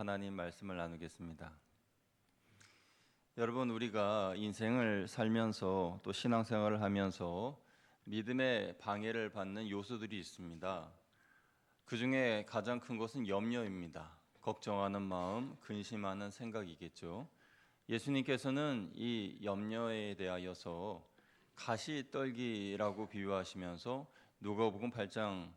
하나님 말씀을 나누겠습니다. 여러분, 우리가 인생을 살면서 또 신앙생활을 하면서 믿음의 방해를 받는 요소들이 있습니다. 그 중에 가장 큰 것은 염려입니다. 걱정하는 마음, 근심하는 생각이겠죠. 예수님께서는 이 염려에 대하여서 가시떨기라고 비유하시면서 누가복음 8장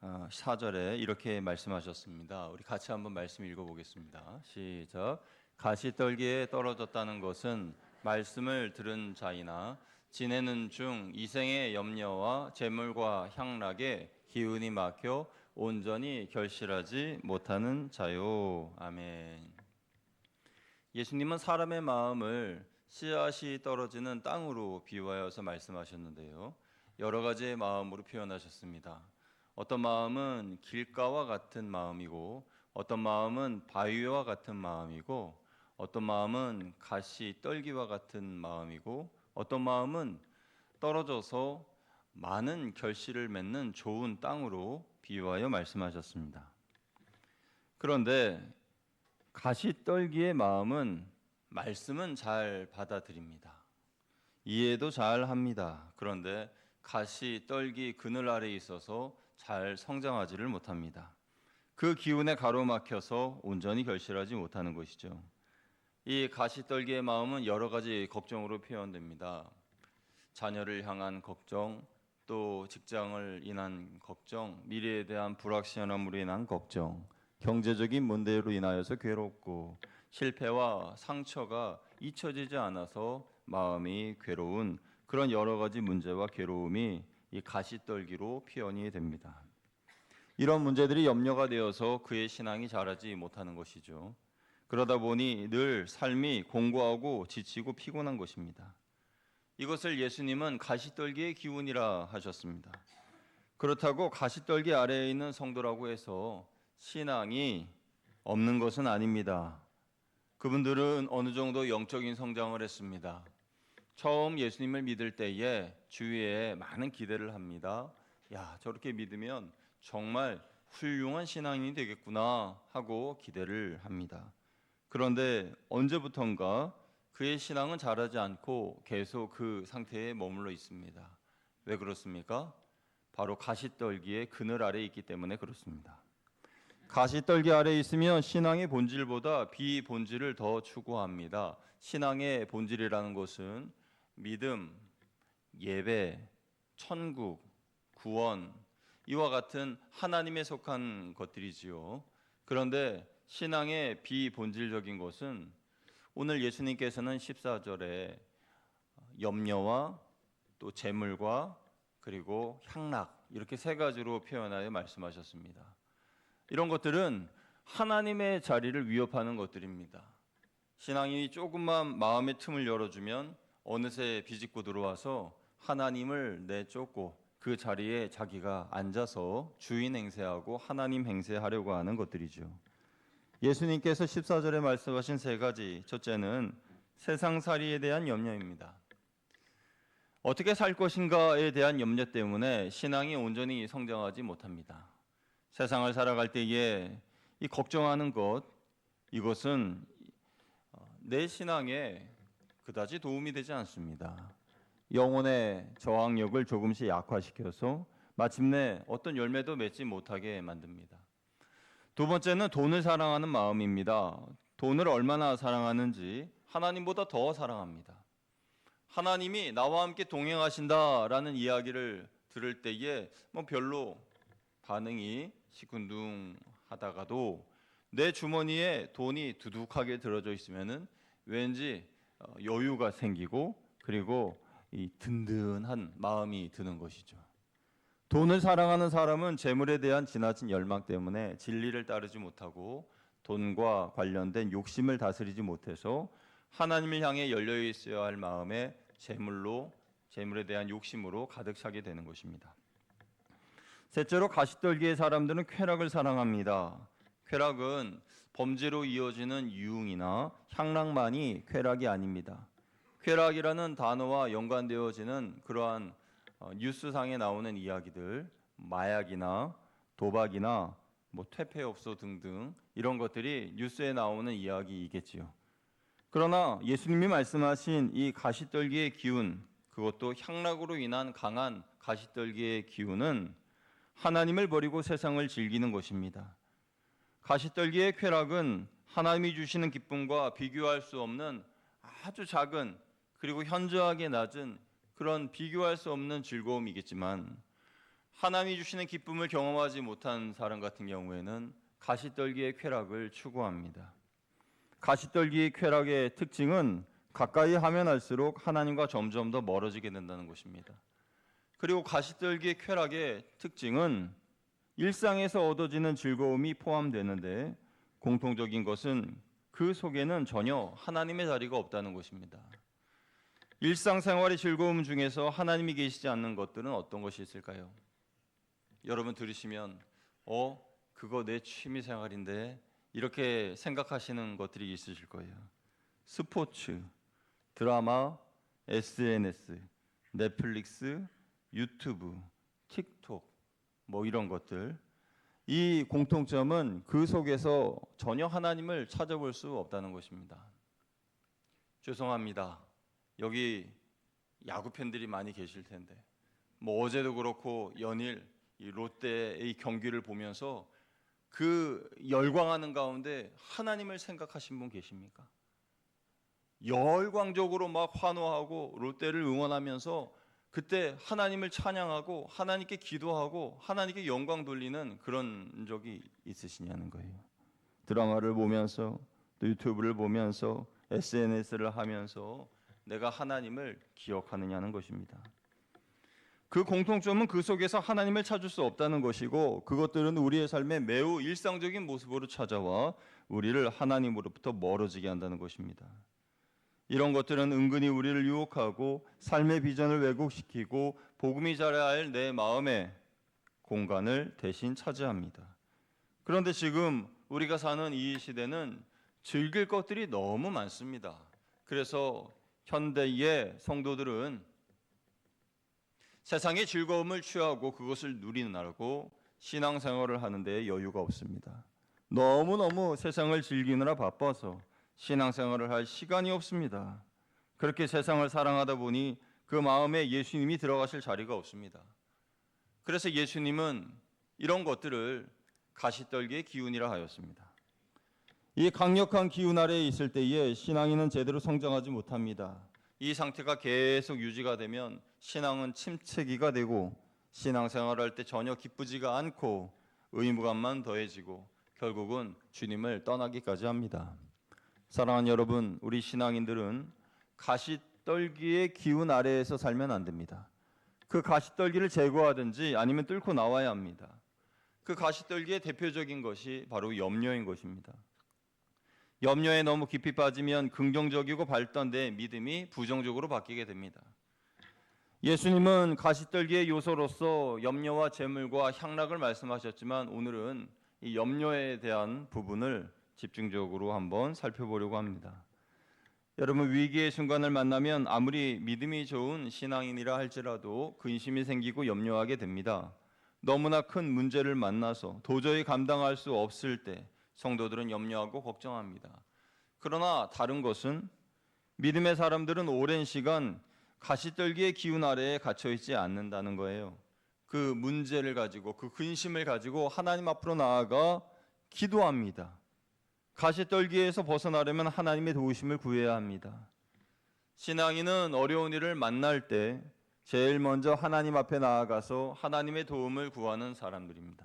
14절에 이렇게 말씀하셨습니다. 우리 같이 한번 말씀 읽어보겠습니다. 시작. 가시떨기에 떨어졌다는 것은 말씀을 들은 자이나 지내는 중 이생의 염려와 재물과 향락에 기운이 막혀 온전히 결실하지 못하는 자요. 아멘. 예수님은 사람의 마음을 씨앗이 떨어지는 땅으로 비유하여서 말씀하셨는데요. 여러 가지의 마음으로 표현하셨습니다. 어떤 마음은 길가와 같은 마음이고, 어떤 마음은 바위와 같은 마음이고, 어떤 마음은 가시 떨기와 같은 마음이고, 어떤 마음은 떨어져서 많은 결실을 맺는 좋은 땅으로 비유하여 말씀하셨습니다. 그런데 가시떨기의 마음은 말씀은 잘 받아들입니다. 이해도 잘 합니다. 그런데 가시떨기 그늘 아래에 있어서 잘 성장하지를 못합니다. 그 기운에 가로막혀서 온전히 결실하지 못하는 것이죠. 이 가시떨기의 마음은 여러 가지 걱정으로 표현됩니다. 자녀를 향한 걱정, 또 직장을 인한 걱정, 미래에 대한 불확실함으로 인한 걱정, 경제적인 문제로 인하여서 괴롭고 실패와 상처가 잊혀지지 않아서 마음이 괴로운 그런 여러 가지 문제와 괴로움이 이 가시떨기로 표현이 됩니다. 이런 문제들이 염려가 되어서 그의 신앙이 자라지 못하는 것이죠. 그러다 보니 늘 삶이 공고하고 지치고 피곤한 것입니다. 이것을 예수님은 가시떨기의 기운이라 하셨습니다. 그렇다고 가시떨기 아래에 있는 성도라고 해서 신앙이 없는 것은 아닙니다. 그분들은 어느 정도 영적인 성장을 했습니다. 처음 예수님을 믿을 때에 주위에 많은 기대를 합니다. 야, 저렇게 믿으면 정말 훌륭한 신앙인이 되겠구나 하고 기대를 합니다. 그런데 언제부턴가 그의 신앙은 자라지 않고 계속 그 상태에 머물러 있습니다. 왜 그렇습니까? 바로 가시떨기의 그늘 아래에 있기 때문에 그렇습니다. 가시떨기 아래에 있으면 신앙의 본질보다 비본질을 더 추구합니다. 신앙의 본질이라는 것은 믿음, 예배, 천국, 구원 이와 같은 하나님에 속한 것들이지요. 그런데 신앙의 비본질적인 것은 오늘 예수님께서는 14절에 염려와 또 재물과 그리고 향락 이렇게 세 가지로 표현하여 말씀하셨습니다. 이런 것들은 하나님의 자리를 위협하는 것들입니다. 신앙인이 조금만 마음의 틈을 열어주면 어느새 비집고 들어와서 하나님을 내쫓고 그 자리에 자기가 앉아서 주인 행세하고 하나님 행세하려고 하는 것들이죠. 예수님께서 14절에 말씀하신 세 가지, 첫째는 세상살이에 대한 염려입니다. 어떻게 살 것인가에 대한 염려 때문에 신앙이 온전히 성장하지 못합니다. 세상을 살아갈 때에 이 걱정하는 것, 이것은 내 신앙에 그다지 도움이 되지 않습니다. 영혼의 저항력을 조금씩 약화시켜서 마침내 어떤 열매도 맺지 못하게 만듭니다. 두 번째는 돈을 사랑하는 마음입니다. 돈을 얼마나 사랑하는지 하나님보다 더 사랑합니다. 하나님이 나와 함께 동행하신다라는 이야기를 들을 때에 별로 반응이 시큰둥하다가도 내 주머니에 돈이 두둑하게 들어져 있으면은 왠지 여유가 생기고 그리고 이 든든한 마음이 드는 것이죠. 돈을 사랑하는 사람은 재물에 대한 지나친 열망 때문에 진리를 따르지 못하고 돈과 관련된 욕심을 다스리지 못해서 하나님을 향해 열려 있어야 할 마음에 재물에 대한 욕심으로 가득 차게 되는 것입니다. 셋째로 가시떨기의 사람들은 쾌락을 사랑합니다. 쾌락은 범죄로 이어지는 유흥이나 향락만이 쾌락이 아닙니다. 쾌락이라는 단어와 연관되어지는 그러한 뉴스상에 나오는 이야기들, 마약이나 도박이나 뭐 퇴폐업소 등등 이런 것들이 뉴스에 나오는 이야기이겠지요. 그러나 예수님이 말씀하신 이 가시떨기의 기운, 그것도 향락으로 인한 강한 가시떨기의 기운은 하나님을 버리고 세상을 즐기는 것입니다. 가시떨기의 쾌락은 하나님이 주시는 기쁨과 비교할 수 없는 아주 작은, 그리고 현저하게 낮은 그런 비교할 수 없는 즐거움이겠지만, 하나님이 주시는 기쁨을 경험하지 못한 사람 같은 경우에는 가시떨기의 쾌락을 추구합니다. 가시떨기의 쾌락의 특징은 가까이 하면 할수록 하나님과 점점 더 멀어지게 된다는 것입니다. 그리고 가시떨기의 쾌락의 특징은 일상에서 얻어지는 즐거움이 포함되는데, 공통적인 것은 그 속에는 전혀 하나님의 자리가 없다는 것입니다. 일상생활의 즐거움 중에서 하나님이 계시지 않는 것들은 어떤 것이 있을까요? 여러분 들으시면 그거 내 취미생활인데 이렇게 생각하시는 것들이 있으실 거예요. 스포츠, 드라마, SNS, 넷플릭스, 유튜브, 틱톡 뭐 이런 것들, 이 공통점은 그 속에서 전혀 하나님을 찾아볼 수 없다는 것입니다. 죄송합니다. 여기 야구 팬들이 많이 계실 텐데, 뭐 어제도 그렇고 연일 이 롯데의 경기를 보면서 그 열광하는 가운데 하나님을 생각하신 분 계십니까? 열광적으로 막 환호하고 롯데를 응원하면서 그때 하나님을 찬양하고 하나님께 기도하고 하나님께 영광 돌리는 그런 적이 있으시냐는 거예요. 드라마를 보면서 또 유튜브를 보면서 SNS를 하면서 내가 하나님을 기억하느냐는 것입니다. 그 공통점은 그 속에서 하나님을 찾을 수 없다는 것이고, 그것들은 우리의 삶에 매우 일상적인 모습으로 찾아와 우리를 하나님으로부터 멀어지게 한다는 것입니다. 이런 것들은 은근히 우리를 유혹하고 삶의 비전을 왜곡시키고 복음이 자라야 할 내 마음의 공간을 대신 차지합니다. 그런데 지금 우리가 사는 이 시대는 즐길 것들이 너무 많습니다. 그래서 현대의 성도들은 세상의 즐거움을 취하고 그것을 누리느라고 신앙생활을 하는 데 여유가 없습니다. 너무너무 세상을 즐기느라 바빠서 신앙생활을 할 시간이 없습니다. 그렇게 세상을 사랑하다 보니 그 마음에 예수님이 들어가실 자리가 없습니다. 그래서 예수님은 이런 것들을 가시떨기의 기운이라 하였습니다. 이 강력한 기운 아래에 있을 때에 신앙인은 제대로 성장하지 못합니다. 이 상태가 계속 유지가 되면 신앙은 침체기가 되고 신앙생활을 할 때 전혀 기쁘지가 않고 의무감만 더해지고 결국은 주님을 떠나기까지 합니다. 사랑하는 여러분, 우리 신앙인들은 가시떨기의 기운 아래에서 살면 안 됩니다. 그 가시떨기를 제거하든지 아니면 뚫고 나와야 합니다. 그 가시떨기의 대표적인 것이 바로 염려인 것입니다. 염려에 너무 깊이 빠지면 긍정적이고 밝던 내 믿음이 부정적으로 바뀌게 됩니다. 예수님은 가시떨기의 요소로서 염려와 재물과 향락을 말씀하셨지만, 오늘은 이 염려에 대한 부분을 집중적으로 한번 살펴보려고 합니다. 여러분, 위기의 순간을 만나면 아무리 믿음이 좋은 신앙인이라 할지라도 근심이 생기고 염려하게 됩니다. 너무나 큰 문제를 만나서 도저히 감당할 수 없을 때 성도들은 염려하고 걱정합니다. 그러나 다른 것은, 믿음의 사람들은 오랜 시간 가시떨기의 기운 아래에 갇혀 있지 않는다는 거예요. 그 문제를 가지고, 그 근심을 가지고 하나님 앞으로 나아가 기도합니다. 가시떨기에서 벗어나려면 하나님의 도우심을 구해야 합니다. 신앙인은 어려운 일을 만날 때 제일 먼저 하나님 앞에 나아가서 하나님의 도움을 구하는 사람들입니다.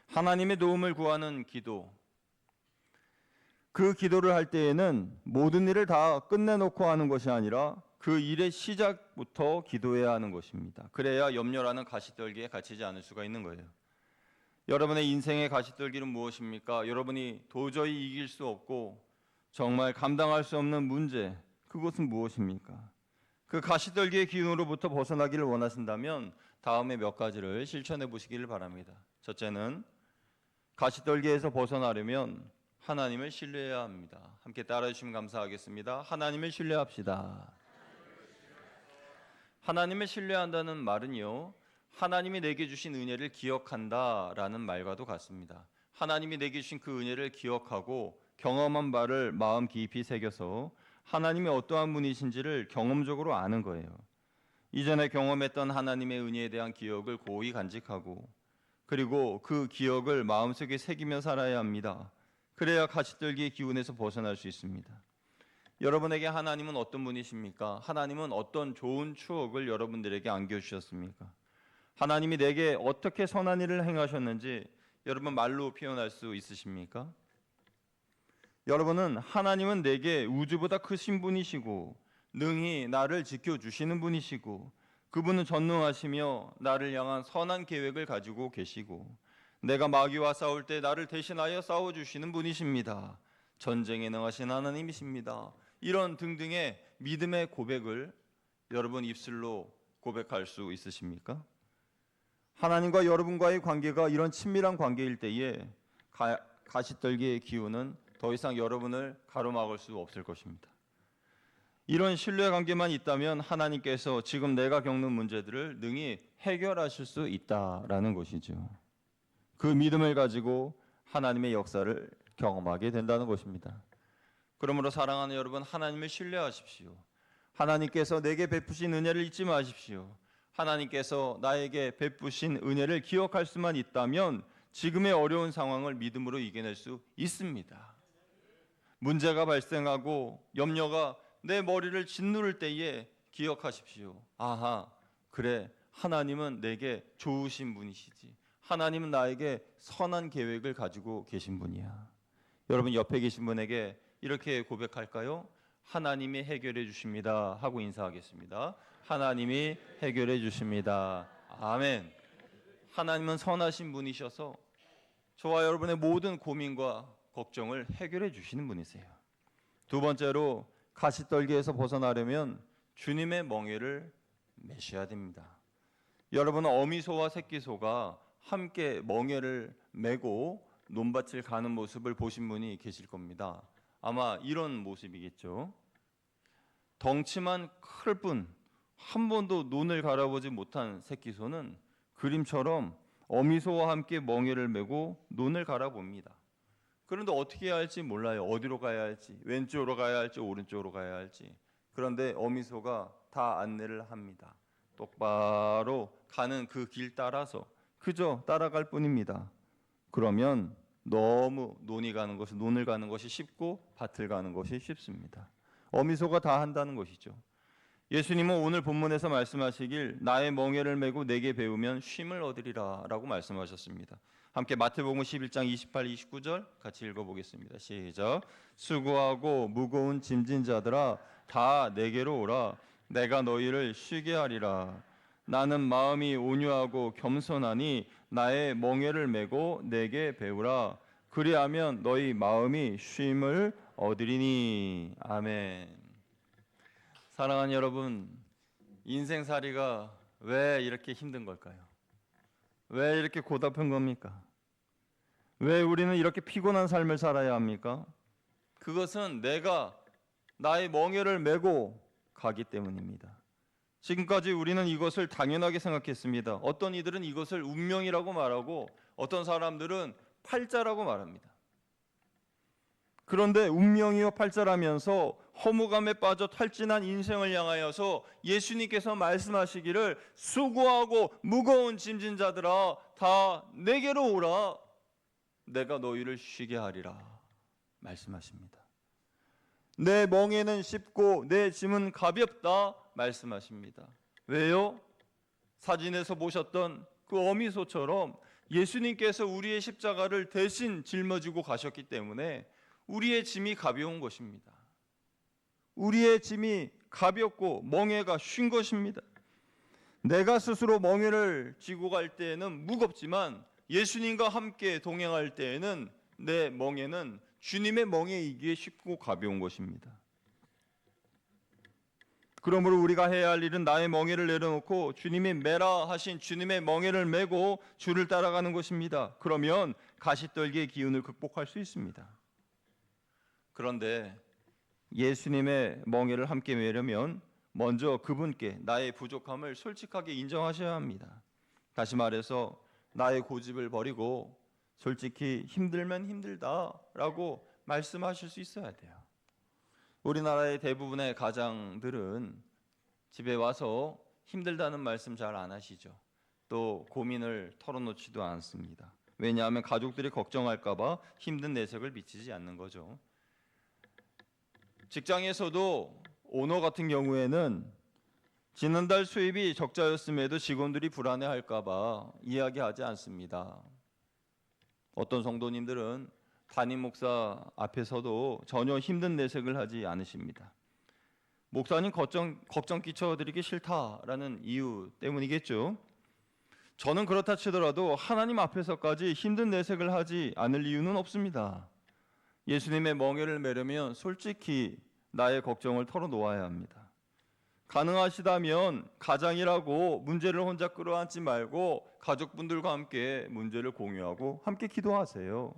하나님의 도움을 구하는 기도, 그 기도를 할 때에는 모든 일을 다 끝내놓고 하는 것이 아니라 그 일의 시작부터 기도해야 하는 것입니다. 그래야 염려라는 가시떨기에 갇히지 않을 수가 있는 거예요. 여러분의 인생의 가시떨기는 무엇입니까? 여러분이 도저히 이길 수 없고 정말 감당할 수 없는 문제, 그것은 무엇입니까? 그 가시떨기의 기운으로부터 벗어나기를 원하신다면 다음에 몇 가지를 실천해 보시기를 바랍니다. 첫째는, 가시떨기에서 벗어나려면 하나님을 신뢰해야 합니다. 함께 따라해 주시면 감사하겠습니다. 하나님을 신뢰합시다. 하나님을 신뢰한다는 말은요, 하나님이 내게 주신 은혜를 기억한다라는 말과도 같습니다. 하나님이 내게 주신 그 은혜를 기억하고 경험한 바를 마음 깊이 새겨서 하나님이 어떠한 분이신지를 경험적으로 아는 거예요. 이전에 경험했던 하나님의 은혜에 대한 기억을 고이 간직하고 그리고 그 기억을 마음속에 새기며 살아야 합니다. 그래야 가시떨기의 기운에서 벗어날 수 있습니다. 여러분에게 하나님은 어떤 분이십니까? 하나님은 어떤 좋은 추억을 여러분들에게 안겨주셨습니까? 하나님이 내게 어떻게 선한 일을 행하셨는지 여러분 말로 표현할 수 있으십니까? 여러분은 하나님은 내게 우주보다 크신 분이시고 능히 나를 지켜주시는 분이시고 그분은 전능하시며 나를 향한 선한 계획을 가지고 계시고 내가 마귀와 싸울 때 나를 대신하여 싸워주시는 분이십니다. 전쟁에 능하신 하나님이십니다. 이런 등등의 믿음의 고백을 여러분 입술로 고백할 수 있으십니까? 하나님과 여러분과의 관계가 이런 친밀한 관계일 때에 가시떨기의 기운은 더 이상 여러분을 가로막을 수 없을 것입니다. 이런 신뢰 관계만 있다면 하나님께서 지금 내가 겪는 문제들을 능히 해결하실 수 있다라는 것이죠. 그 믿음을 가지고 하나님의 역사를 경험하게 된다는 것입니다. 그러므로 사랑하는 여러분, 하나님을 신뢰하십시오. 하나님께서 내게 베푸신 은혜를 잊지 마십시오. 하나님께서 나에게 베푸신 은혜를 기억할 수만 있다면 지금의 어려운 상황을 믿음으로 이겨낼 수 있습니다. 문제가 발생하고 염려가 내 머리를 짓누를 때에 기억하십시오. 아하, 그래, 하나님은 내게 좋으신 분이시지. 하나님은 나에게 선한 계획을 가지고 계신 분이야. 여러분 옆에 계신 분에게 이렇게 고백할까요? 하나님이 해결해 주십니다 하고 인사하겠습니다. 하나님이 해결해 주십니다. 아멘. 하나님은 선하신 분이셔서 저와 여러분의 모든 고민과 걱정을 해결해 주시는 분이세요. 두 번째로 가시떨기에서 벗어나려면 주님의 멍에를 매셔야 됩니다. 여러분은 어미소와 새끼소가 함께 멍에를 메고 논밭을 가는 모습을 보신 분이 계실 겁니다. 아마 이런 모습이겠죠. 덩치만 클 뿐 한 번도 논을 갈아보지 못한 새끼소는 그림처럼 어미소와 함께 멍에를 메고 논을 갈아봅니다. 그런데 어떻게 해야 할지 몰라요. 어디로 가야 할지, 왼쪽으로 가야 할지, 오른쪽으로 가야 할지. 그런데 어미소가 다 안내를 합니다. 똑바로 가는 그 길 따라서 그저 따라갈 뿐입니다. 그러면 너무 논을 가는 것이 쉽고 밭을 가는 것이 쉽습니다. 어미소가 다 한다는 것이죠. 예수님은 오늘 본문에서 말씀하시길 나의 멍에를 메고 내게 배우면 쉼을 얻으리라 라고 말씀하셨습니다. 함께 마태복음 11장 28, 29절 같이 읽어보겠습니다. 시작. 수고하고 무거운 짐진 자들아 다 내게로 오라. 내가 너희를 쉬게 하리라. 나는 마음이 온유하고 겸손하니 나의 멍에를 메고 내게 배우라. 그리하면 너희 마음이 쉼을 얻으리니. 아멘. 사랑하는 여러분, 인생살이가 왜 이렇게 힘든 걸까요? 왜 이렇게 고달픈 겁니까? 왜 우리는 이렇게 피곤한 삶을 살아야 합니까? 그것은 내가 나의 멍에를 메고 가기 때문입니다. 지금까지 우리는 이것을 당연하게 생각했습니다. 어떤 이들은 이것을 운명이라고 말하고 어떤 사람들은 팔자라고 말합니다. 그런데 운명이요 팔자라면서 허무감에 빠져 탈진한 인생을 향하여서 예수님께서 말씀하시기를 수고하고 무거운 짐진 자들아 다 내게로 오라. 내가 너희를 쉬게 하리라 말씀하십니다. 내 멍에는 쉽고 내 짐은 가볍다 말씀하십니다. 왜요? 사진에서 보셨던 그 어미소처럼 예수님께서 우리의 십자가를 대신 짊어지고 가셨기 때문에 우리의 짐이 가벼운 것입니다. 우리의 짐이 가볍고 멍에가 쉰 것입니다. 내가 스스로 멍에를 지고 갈 때에는 무겁지만 예수님과 함께 동행할 때에는 내 멍에는 주님의 멍에이기에 쉽고 가벼운 것입니다. 그러므로 우리가 해야 할 일은 나의 멍에를 내려놓고 주님이 메라 하신 주님의 멍에를 메고 주를 따라가는 것입니다. 그러면 가시떨기의 기운을 극복할 수 있습니다. 그런데 예수님의 멍에를 함께 메려면 먼저 그분께 나의 부족함을 솔직하게 인정하셔야 합니다. 다시 말해서 나의 고집을 버리고 솔직히 힘들면 힘들다라고 말씀하실 수 있어야 돼요. 우리나라의 대부분의 가장들은 집에 와서 힘들다는 말씀 잘 안 하시죠. 또 고민을 털어놓지도 않습니다. 왜냐하면 가족들이 걱정할까 봐 힘든 내색을 비치지 않는 거죠. 직장에서도 오너 같은 경우에는 지난달 수입이 적자였음에도 직원들이 불안해할까 봐 이야기하지 않습니다. 어떤 성도님들은 담임 목사 앞에서도 전혀 힘든 내색을 하지 않으십니다. 목사님 걱정 끼쳐드리기 싫다라는 이유 때문이겠죠. 저는 그렇다 치더라도 하나님 앞에서까지 힘든 내색을 하지 않을 이유는 없습니다. 예수님의 멍에를 매려면 솔직히 나의 걱정을 털어놓아야 합니다. 가능하시다면 가장이라고 문제를 혼자 끌어안지 말고 가족분들과 함께 문제를 공유하고 함께 기도하세요.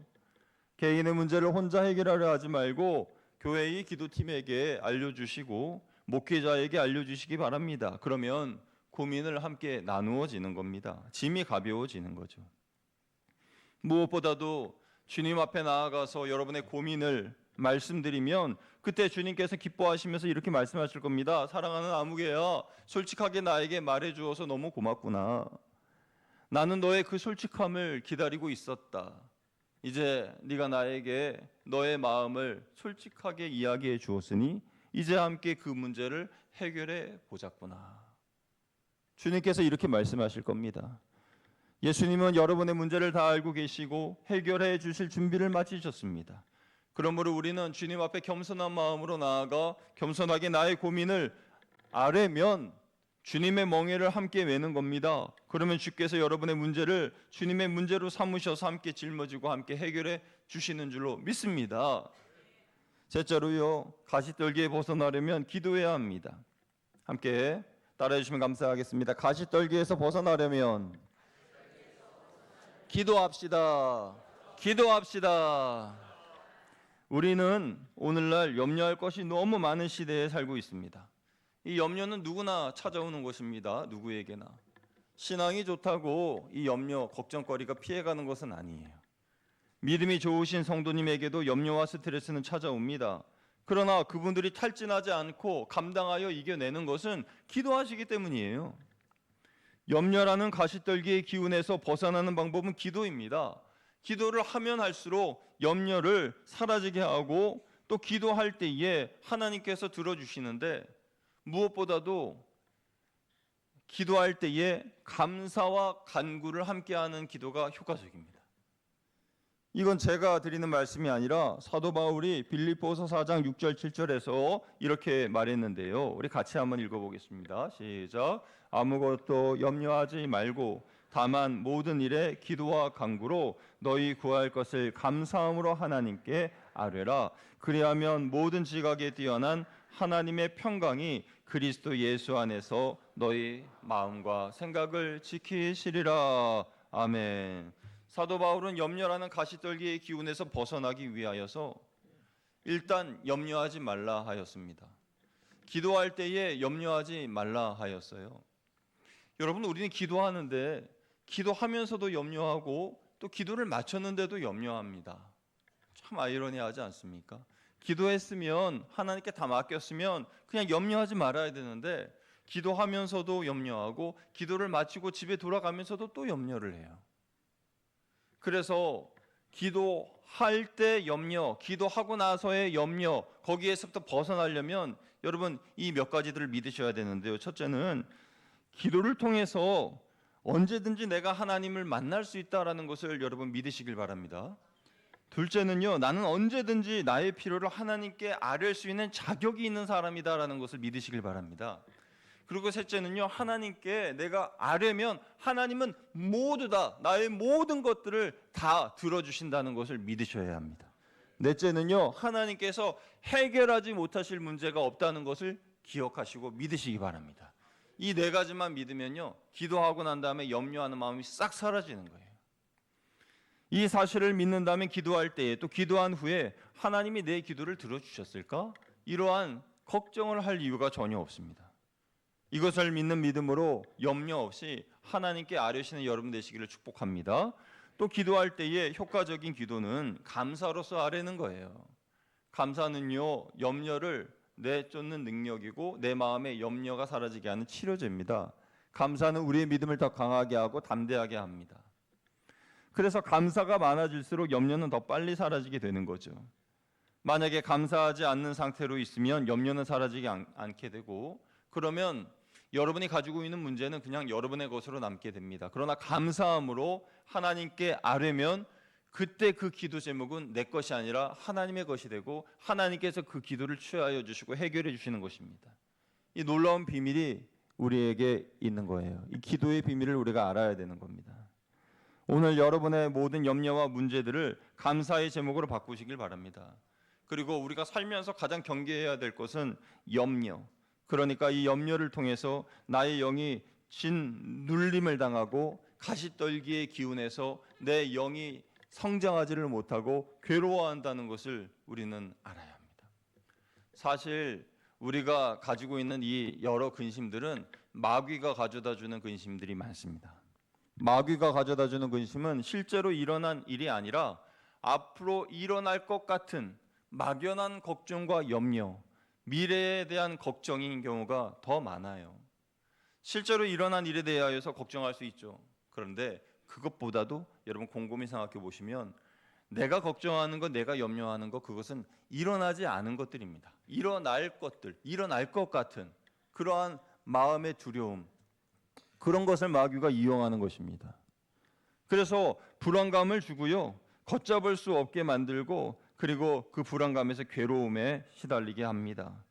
개인의 문제를 혼자 해결하려 하지 말고 교회의 기도팀에게 알려주시고 목회자에게 알려주시기 바랍니다. 그러면 고민을 함께 나누어지는 겁니다. 짐이 가벼워지는 거죠. 무엇보다도 주님 앞에 나아가서 여러분의 고민을 말씀드리면 그때 주님께서 기뻐하시면서 이렇게 말씀하실 겁니다. 사랑하는 아무개야, 솔직하게 나에게 말해주어서 너무 고맙구나. 나는 너의 그 솔직함을 기다리고 있었다. 이제 네가 나에게 너의 마음을 솔직하게 이야기해 주었으니 이제 함께 그 문제를 해결해 보자꾸나. 주님께서 이렇게 말씀하실 겁니다. 예수님은 여러분의 문제를 다 알고 계시고 해결해 주실 준비를 마치셨습니다. 그러므로 우리는 주님 앞에 겸손한 마음으로 나아가 겸손하게 나의 고민을 아뢰면 주님의 멍에를 함께 메는 겁니다. 그러면 주께서 여러분의 문제를 주님의 문제로 삼으셔서 함께 짊어지고 함께 해결해 주시는 줄로 믿습니다. 셋째로요, 가시떨기에 벗어나려면 기도해야 합니다. 함께 따라해 주시면 감사하겠습니다. 가시떨기에서 벗어나려면 기도합시다. 기도합시다. 우리는 오늘날 염려할 것이 너무 많은 시대에 살고 있습니다. 이 염려는 누구나 찾아오는 것입니다. 누구에게나. 신앙이 좋다고 이 염려, 걱정거리가 피해가는 것은 아니에요. 믿음이 좋으신 성도님에게도 염려와 스트레스는 찾아옵니다. 그러나 그분들이 탈진하지 않고 감당하여 이겨내는 것은 기도하시기 때문이에요. 염려라는 가시떨기의 기운에서 벗어나는 방법은 기도입니다. 기도를 하면 할수록 염려를 사라지게 하고 또 기도할 때에 하나님께서 들어주시는데 무엇보다도 기도할 때에 감사와 간구를 함께하는 기도가 효과적입니다. 이건 제가 드리는 말씀이 아니라 사도 바울이 빌립보서 4장 6절 7절에서 이렇게 말했는데요. 우리 같이 한번 읽어보겠습니다. 시작. 아무것도 염려하지 말고 다만 모든 일에 기도와 간구로 너희 구할 것을 감사함으로 하나님께 아뢰라. 그리하면 모든 지각에 뛰어난 하나님의 평강이 그리스도 예수 안에서 너희 마음과 생각을 지키시리라. 아멘. 사도 바울은 염려라는 가시떨기의 기운에서 벗어나기 위하여서 일단 염려하지 말라 하였습니다. 기도할 때에 염려하지 말라 하였어요. 여러분, 우리는 기도하는데 기도하면서도 염려하고 또 기도를 마쳤는데도 염려합니다. 참 아이러니하지 않습니까? 기도했으면 하나님께 다 맡겼으면 그냥 염려하지 말아야 되는데 기도하면서도 염려하고 기도를 마치고 집에 돌아가면서도 또 염려를 해요. 그래서 기도할 때 염려, 기도하고 나서의 염려, 거기에서부터 벗어나려면 여러분 이 몇 가지들을 믿으셔야 되는데요. 첫째는 기도를 통해서 언제든지 내가 하나님을 만날 수 있다라는 것을 여러분 믿으시길 바랍니다. 둘째는요, 나는 언제든지 나의 필요를 하나님께 아뢰 수 있는 자격이 있는 사람이다라는 것을 믿으시길 바랍니다. 그리고 셋째는요, 하나님께 내가 아뢰면 하나님은 모두 다 나의 모든 것들을 다 들어주신다는 것을 믿으셔야 합니다. 넷째는요, 하나님께서 해결하지 못하실 문제가 없다는 것을 기억하시고 믿으시기 바랍니다. 이 네 가지만 믿으면요, 기도하고 난 다음에 염려하는 마음이 싹 사라지는 거예요. 이 사실을 믿는다면 기도할 때에 또 기도한 후에 하나님이 내 기도를 들어주셨을까? 이러한 걱정을 할 이유가 전혀 없습니다. 이것을 믿는 믿음으로 염려 없이 하나님께 아뢰시는 여러분 되시기를 축복합니다. 또 기도할 때에 효과적인 기도는 감사로서 아뢰는 거예요. 감사는요, 염려를 내쫓는 능력이고 내 마음의 염려가 사라지게 하는 치료제입니다. 감사는 우리의 믿음을 더 강하게 하고 담대하게 합니다. 그래서 감사가 많아질수록 염려는 더 빨리 사라지게 되는 거죠. 만약에 감사하지 않는 상태로 있으면 염려는 사라지지 않게 되고, 그러면 여러분이 가지고 있는 문제는 그냥 여러분의 것으로 남게 됩니다. 그러나 감사함으로 하나님께 아뢰면 그때 그 기도 제목은 내 것이 아니라 하나님의 것이 되고 하나님께서 그 기도를 취하여 주시고 해결해 주시는 것입니다. 이 놀라운 비밀이 우리에게 있는 거예요. 이 기도의 비밀을 우리가 알아야 되는 겁니다. 오늘 여러분의 모든 염려와 문제들을 감사의 제목으로 바꾸시길 바랍니다. 그리고 우리가 살면서 가장 경계해야 될 것은 염려. 그러니까 이 염려를 통해서 나의 영이 짓눌림을 당하고 가시떨기의 기운에서 내 영이 성장하지를 못하고 괴로워한다는 것을 우리는 알아야 합니다. 사실 우리가 가지고 있는 이 여러 근심들은 마귀가 가져다 주는 근심들이 많습니다. 마귀가 가져다 주는 근심은 실제로 일어난 일이 아니라 앞으로 일어날 것 같은 막연한 걱정과 염려, 미래에 대한 걱정인 경우가 더 많아요. 실제로 일어난 일에 대하여서 걱정할 수 있죠. 그런데 그것보다도 여러분 곰곰이 생각해 보시면 내가 걱정하는 것, 내가 염려하는 것, 그것은 일어나지 않은 것들입니다. 일어날 것들, 일어날 것 같은 그러한 마음의 두려움, 그런 것을 마귀가 이용하는 것입니다. 그래서 불안감을 주고요, 걷잡을 수 없게 만들고, 그리고 그 불안감에서 괴로움에 시달리게 합니다.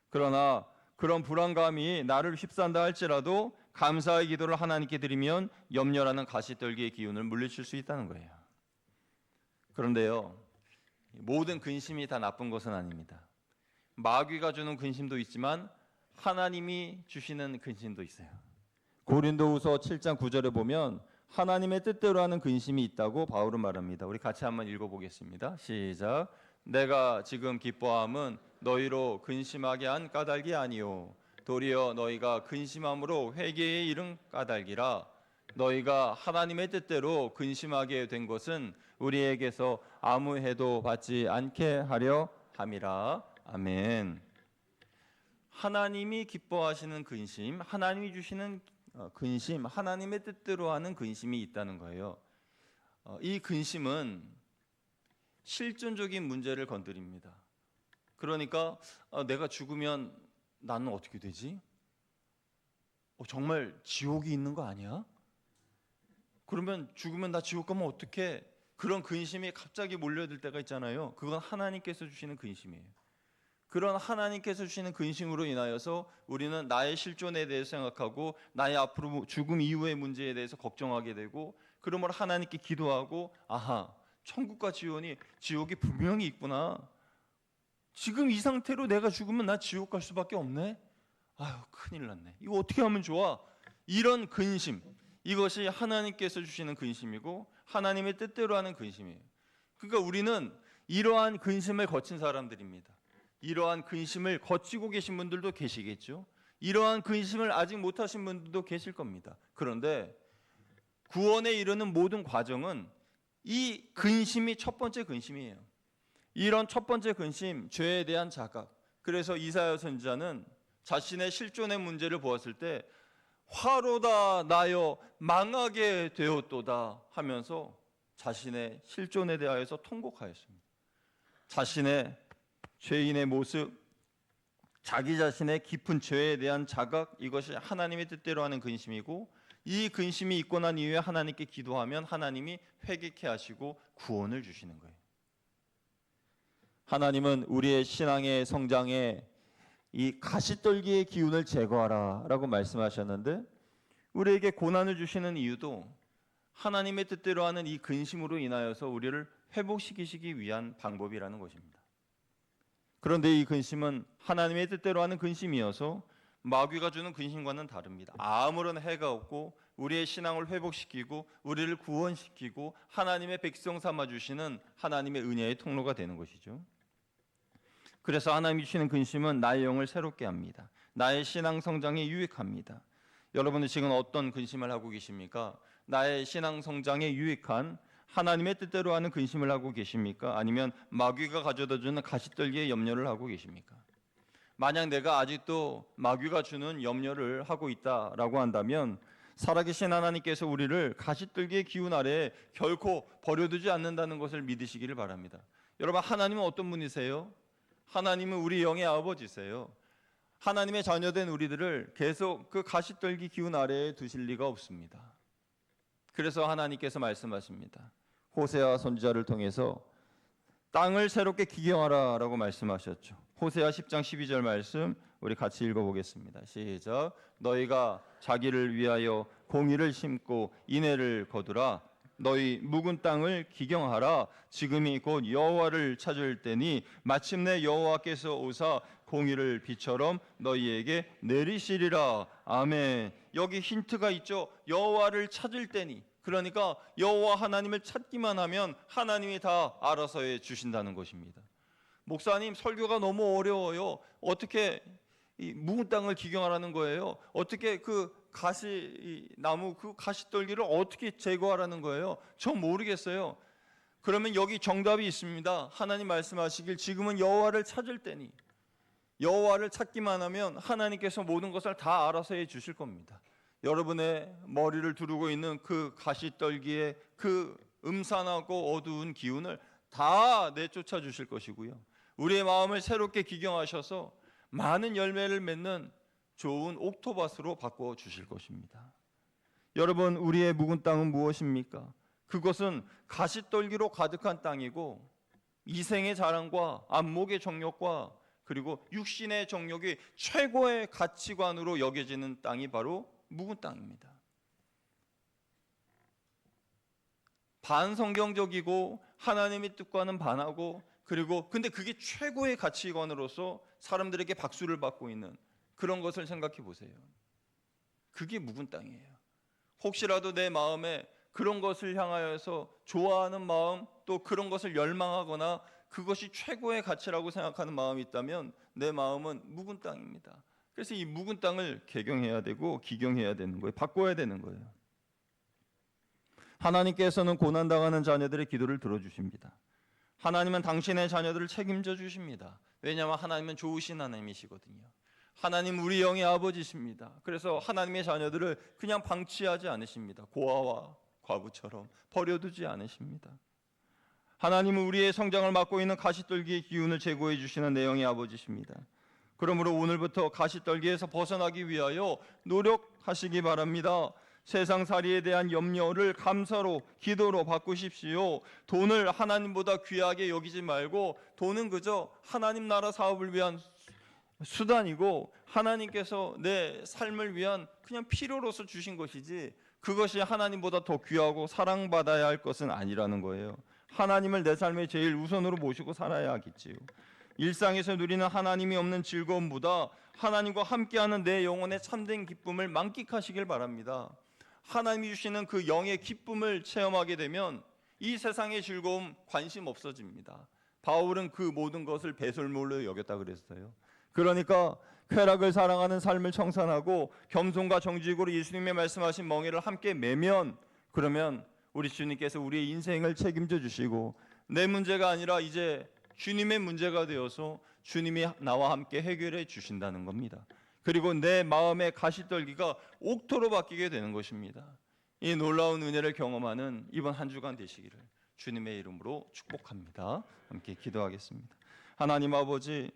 그러나 그런 불안감이 나를 휩싼다 할지라도 감사의 기도를 하나님께 드리면 염려라는 가시떨기의 기운을 물리칠 수 있다는 거예요. 그런데요, 모든 근심이 다 나쁜 것은 아닙니다. 마귀가 주는 근심도 있지만 하나님이 주시는 근심도 있어요. 고린도후서 7장 9절에 보면 하나님의 뜻대로 하는 근심이 있다고 바울은 말합니다. 우리 같이 한번 읽어보겠습니다. 시작. 내가 지금 기뻐함은 너희로 근심하게 한 까닭이 아니요 도리어 너희가 근심함으로 회개에 이른 까닭이라. 너희가 하나님의 뜻대로 근심하게 된 것은 우리에게서 아무 해도 받지 않게 하려 함이라. 아멘. 하나님이 기뻐하시는 근심, 하나님이 주시는 근심, 하나님의 뜻대로 하는 근심이 있다는 거예요. 이 근심은 실존적인 문제를 건드립니다. 그러니까 내가 죽으면 나는 어떻게 되지? 정말 지옥이 있는 거 아니야? 그러면 죽으면 나 지옥 가면 어떡해? 그런 근심이 갑자기 몰려들 때가 있잖아요. 그건 하나님께서 주시는 근심이에요. 그런 하나님께서 주시는 근심으로 인하여서 우리는 나의 실존에 대해서 생각하고 나의 앞으로 죽음 이후의 문제에 대해서 걱정하게 되고, 그러므로 하나님께 기도하고, 아하, 천국과 지옥이 분명히 있구나. 지금 이 상태로 내가 죽으면 나 지옥 갈 수밖에 없네. 아유, 큰일 났네. 이거 어떻게 하면 좋아? 이런 근심, 이것이 하나님께서 주시는 근심이고 하나님의 뜻대로 하는 근심이에요. 그러니까 우리는 이러한 근심을 거친 사람들입니다. 이러한 근심을 거치고 계신 분들도 계시겠죠. 이러한 근심을 아직 못하신 분들도 계실 겁니다. 그런데 구원에 이르는 모든 과정은 이 근심이 첫 번째 근심이에요. 이런 첫 번째 근심, 죄에 대한 자각. 그래서 이사야 선지자는 자신의 실존의 문제를 보았을 때 화로다 나여 망하게 되었도다 하면서 자신의 실존에 대하여서 통곡하였습니다. 자신의 죄인의 모습, 자기 자신의 깊은 죄에 대한 자각, 이것이 하나님의 뜻대로 하는 근심이고, 이 근심이 있고 난 이후에 하나님께 기도하면 하나님이 회개케 하시고 구원을 주시는 거예요. 하나님은 우리의 신앙의 성장에 이 가시떨기의 기운을 제거하라 라고 말씀하셨는데, 우리에게 고난을 주시는 이유도 하나님의 뜻대로 하는 이 근심으로 인하여서 우리를 회복시키시기 위한 방법이라는 것입니다. 그런데 이 근심은 하나님의 뜻대로 하는 근심이어서 마귀가 주는 근심과는 다릅니다. 아무런 해가 없고 우리의 신앙을 회복시키고 우리를 구원시키고 하나님의 백성 삼아 주시는 하나님의 은혜의 통로가 되는 것이죠. 그래서 하나님이 주시는 근심은 나의 영을 새롭게 합니다. 나의 신앙 성장에 유익합니다. 여러분은 지금 어떤 근심을 하고 계십니까? 나의 신앙 성장에 유익한 하나님의 뜻대로 하는 근심을 하고 계십니까? 아니면 마귀가 가져다 주는 가시떨기의 염려를 하고 계십니까? 만약 내가 아직도 마귀가 주는 염려를 하고 있다라고 한다면 살아계신 하나님께서 우리를 가시떨기의 기운 아래에 결코 버려두지 않는다는 것을 믿으시기를 바랍니다. 여러분, 하나님은 어떤 분이세요? 하나님은 우리 영의 아버지세요. 하나님의 자녀된 우리들을 계속 그 가시떨기 기운 아래에 두실 리가 없습니다. 그래서 하나님께서 말씀하십니다. 호세아 선지자를 통해서 땅을 새롭게 기경하라 라고 말씀하셨죠. 호세아 10장 12절 말씀 우리 같이 읽어보겠습니다. 시작. 너희가 자기를 위하여 공의를 심고 인애를 거두라. 너희 묵은 땅을 기경하라. 지금이 곧 여호와를 찾을 때니 마침내 여호와께서 오사 공의를 비처럼 너희에게 내리시리라. 아멘. 여기 힌트가 있죠. 여호와를 찾을 때니. 그러니까 여호와 하나님을 찾기만 하면 하나님이 다 알아서 해 주신다는 것입니다. 목사님, 설교가 너무 어려워요. 어떻게 이 묵은 땅을 기경하라는 거예요? 어떻게 그 나무 그 가시떨기를 어떻게 제거하라는 거예요? 전 모르겠어요. 그러면 여기 정답이 있습니다. 하나님 말씀하시길 지금은 여호와를 찾을 때니. 여호와를 찾기만 하면 하나님께서 모든 것을 다 알아서 해 주실 겁니다. 여러분의 머리를 두르고 있는 그 가시떨기의 그 음산하고 어두운 기운을 다 내쫓아 주실 것이고요. 우리의 마음을 새롭게 기경하셔서 많은 열매를 맺는 좋은 옥토밭으로 바꿔 주실 것입니다. 여러분, 우리의 묵은 땅은 무엇입니까? 그것은 가시떨기로 가득한 땅이고 이생의 자랑과 안목의 정욕과 그리고 육신의 정욕이 최고의 가치관으로 여겨지는 땅이 바로 묵은 땅입니다. 반성경적이고 하나님의 뜻과는 반하고 그리고 근데 그게 최고의 가치관으로서 사람들에게 박수를 받고 있는 그런 것을 생각해 보세요. 그게 묵은 땅이에요. 혹시라도 내 마음에 그런 것을 향하여서 좋아하는 마음 또 그런 것을 열망하거나 그것이 최고의 가치라고 생각하는 마음이 있다면 내 마음은 묵은 땅입니다. 그래서 이 묵은 땅을 개경해야 되고 기경해야 되는 거예요. 바꿔야 되는 거예요. 하나님께서는 고난당하는 자녀들의 기도를 들어주십니다. 하나님은 당신의 자녀들을 책임져 주십니다. 왜냐하면 하나님은 좋으신 하나님이시거든요. 하나님 우리 영의 아버지십니다. 그래서 하나님의 자녀들을 그냥 방치하지 않으십니다. 고아와 과부처럼 버려두지 않으십니다. 하나님은 우리의 성장을 맡고 있는 가시떨기의 기운을 제거해 주시는 내 영의 아버지십니다. 그러므로 오늘부터 가시떨기에서 벗어나기 위하여 노력하시기 바랍니다. 세상살이에 대한 염려를 감사로 기도로 바꾸십시오. 돈을 하나님보다 귀하게 여기지 말고 돈은 그저 하나님 나라 사업을 위한 수단이고 하나님께서 내 삶을 위한 그냥 필요로서 주신 것이지 그것이 하나님보다 더 귀하고 사랑받아야 할 것은 아니라는 거예요. 하나님을 내 삶의 제일 우선으로 모시고 살아야 하겠지요. 일상에서 누리는 하나님이 없는 즐거움보다 하나님과 함께하는 내 영혼의 참된 기쁨을 만끽하시길 바랍니다. 하나님이 주시는 그 영의 기쁨을 체험하게 되면 이 세상의 즐거움 관심 없어집니다. 바울은 그 모든 것을 배설물로 여겼다 그랬어요. 그러니까 쾌락을 사랑하는 삶을 청산하고 겸손과 정직으로 예수님의 말씀하신 멍에를 함께 매면 그러면 우리 주님께서 우리의 인생을 책임져 주시고 내 문제가 아니라 이제 주님의 문제가 되어서 주님이 나와 함께 해결해 주신다는 겁니다. 그리고 내 마음의 가시떨기가 옥토로 바뀌게 되는 것입니다. 이 놀라운 은혜를 경험하는 이번 한 주간 되시기를 주님의 이름으로 축복합니다. 함께 기도하겠습니다. 하나님 아버지,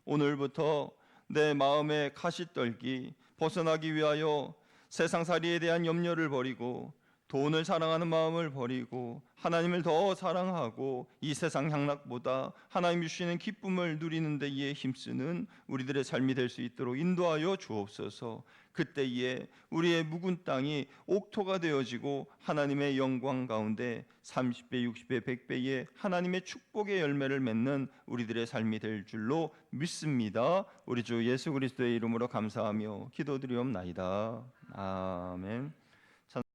오늘부터 내 마음의 가시떨기 벗어나기 위하여 세상살이에 대한 염려를 버리고 돈을 사랑하는 마음을 버리고 하나님을 더 사랑하고 이 세상 향락보다 하나님이 주시는 기쁨을 누리는 데에 힘쓰는 우리들의 삶이 될 수 있도록 인도하여 주옵소서. 그때에 우리의 묵은 땅이 옥토가 되어지고 하나님의 영광 가운데 30배, 60배, 100배의 하나님의 축복의 열매를 맺는 우리들의 삶이 될 줄로 믿습니다. 우리 주 예수 그리스도의 이름으로 감사하며 기도드리옵나이다. 아멘.